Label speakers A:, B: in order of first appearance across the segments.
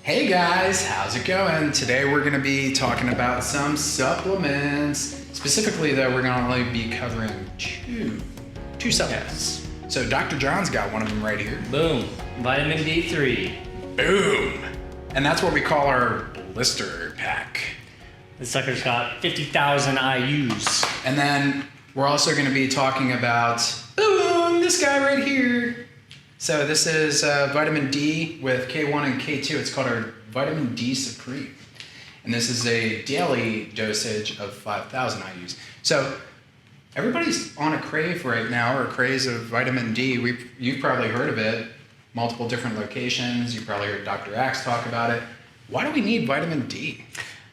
A: Hey guys, how's it going? Today we're going to be talking about some supplements. Specifically though, we're going to only be covering two supplements. So Dr. John's got one of them right here.
B: Boom. Vitamin D3.
A: Boom. And that's what we call our blister pack.
B: The sucker's got 50,000 IUs.
A: And then we're also going to be talking about, boom, this guy right here. So this is vitamin D with K1 and K2. It's called our vitamin D Supreme. And this is a daily dosage of 5,000 IUs. So everybody's on a crave right now, or a craze of vitamin D. You've probably heard of it, multiple different locations. You probably heard Dr. Axe talk about it. Why do we need vitamin D?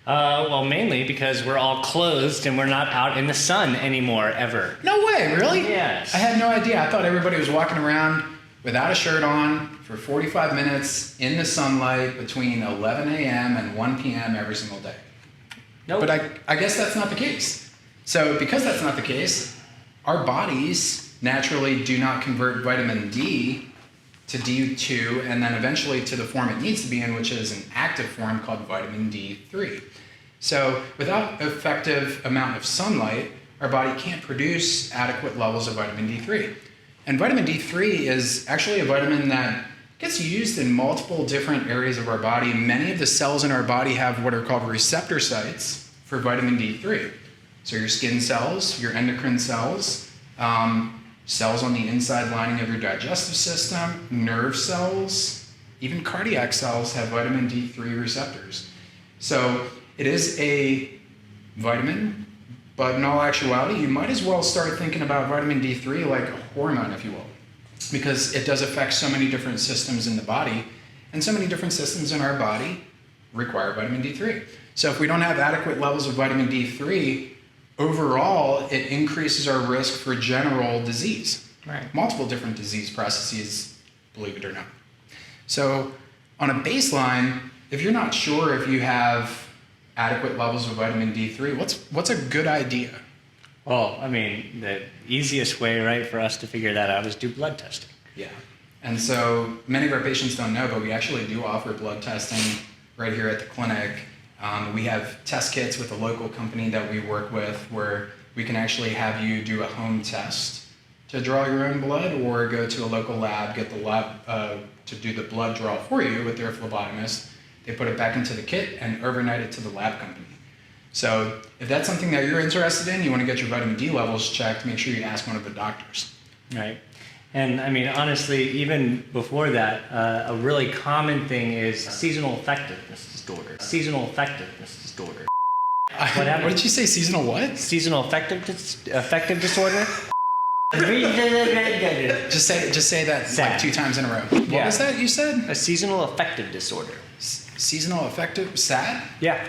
B: Well, mainly because we're all closed and we're not out in the sun anymore, ever.
A: No way, really?
B: Yes.
A: I had no idea. I thought everybody was walking around without a shirt on for 45 minutes in the sunlight between 11 a.m. and 1 p.m. every single day.
B: Nope.
A: But I guess that's not the case. So because that's not the case, our bodies naturally do not convert vitamin D to D2 and then eventually to the form it needs to be in, which is an active form called vitamin D3. So without effective amount of sunlight, our body can't produce adequate levels of vitamin D3. And vitamin D3 is actually a vitamin that gets used in multiple different areas of our body. Many of the cells in our body have what are called receptor sites for vitamin D3. So your skin cells, your endocrine cells, cells on the inside lining of your digestive system, nerve cells, even cardiac cells have vitamin D3 receptors. So it is a vitamin, but in all actuality, you might as well start thinking about vitamin D3 like a hormone, if you will, because it does affect so many different systems in the body, and so many different systems in our body require vitamin D3. So if we don't have adequate levels of vitamin D3, overall, it increases our risk for general disease.
B: Right.
A: Multiple different disease processes, believe it or not. So on a baseline, if you're not sure if you have adequate levels of vitamin D3, what's a good idea?
B: Well, I mean, the easiest way, right, for us to figure that out is do blood testing.
A: Yeah. And so many of our patients don't know, but we actually do offer blood testing right here at the clinic. We have test kits with a local company that we work with where we can actually have you do a home test to draw your own blood, or go to a local lab, get the lab to do the blood draw for you with their phlebotomist. They put it back into the kit and overnight it to the lab company. So if that's something that you're interested in, you want to get your vitamin D levels checked, make sure you ask one of the doctors.
B: Right. And I mean, honestly, even before that, a really common thing is seasonal effectiveness disorder. Seasonal effectiveness disorder.
A: What did you say, seasonal what?
B: Seasonal affective disorder.
A: Just say that like 2 times in a row. What was that you said?
B: A seasonal affective disorder.
A: Seasonal affective? Sad?
B: Yeah.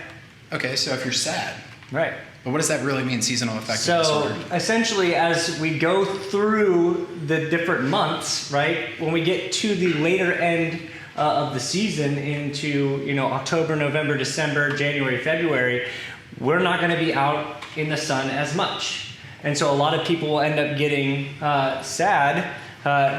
A: Okay, so if you're sad.
B: Right.
A: But what does that really mean, seasonal affective disorder?
B: So essentially, as we go through the different months, right, when we get to the later end of the season into, October, November, December, January, February, we're not going to be out in the sun as much. And so a lot of people will end up getting sad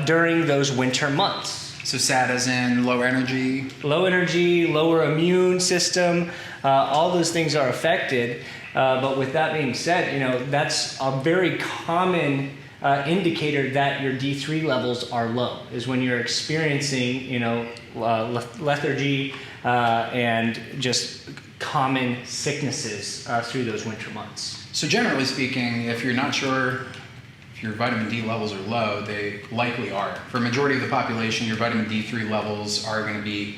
B: during those winter months.
A: So sad as in low energy?
B: Low energy, lower immune system, all those things are affected. But with that being said, that's a very common indicator that your D3 levels are low, is when you're experiencing, lethargy and just common sicknesses through those winter months.
A: So generally speaking, if you're not sure if your vitamin D levels are low, they likely are. For a majority of the population, your vitamin D3 levels are going to be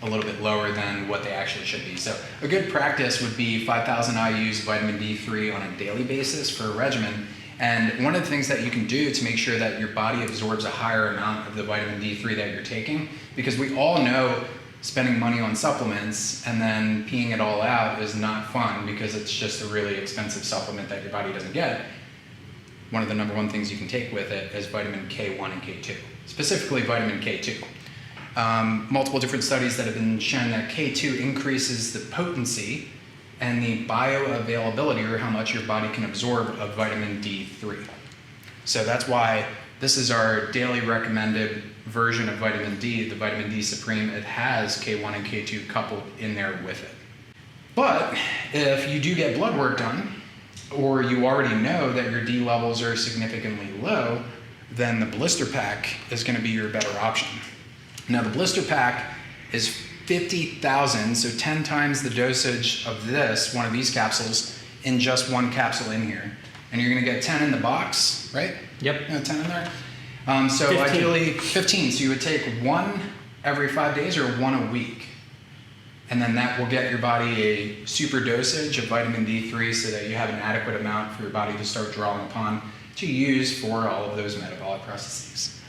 A: a little bit lower than what they actually should be. So a good practice would be 5,000 IUs of vitamin D3 on a daily basis for a regimen. And one of the things that you can do to make sure that your body absorbs a higher amount of the vitamin D3 that you're taking, because we all know spending money on supplements and then peeing it all out is not fun because it's just a really expensive supplement that your body doesn't get. One of the number one things you can take with it is vitamin K1 and K2, specifically vitamin K2. Multiple different studies that have been shown that K2 increases the potency and the bioavailability, or how much your body can absorb, of vitamin D3. So that's why this is our daily recommended version of vitamin D, the vitamin D Supreme, it has K1 and K2 coupled in there with it. But if you do get blood work done, or you already know that your D levels are significantly low, then the blister pack is going to be your better option. Now the blister pack is 50,000, so 10 times the dosage of this, one of these capsules, in just one capsule in here. And you're going to get 10 in the box, right?
B: Yep.
A: 10 in there. So
B: 15.
A: ideally 15, so you would take one every 5 days or one a week. And then that will get your body a super dosage of vitamin D3 so that you have an adequate amount for your body to start drawing upon to use for all of those metabolic processes.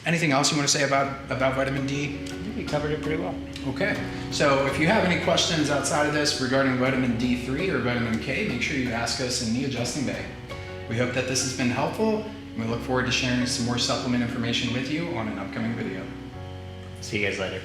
A: Anything else you want to say about vitamin D?
B: I think we covered it pretty well.
A: Okay, so if you have any questions outside of this regarding vitamin D3 or vitamin K, make sure you ask us in the adjusting bay. We hope that this has been helpful, and we look forward to sharing some more supplement information with you on an upcoming video.
B: See you guys later.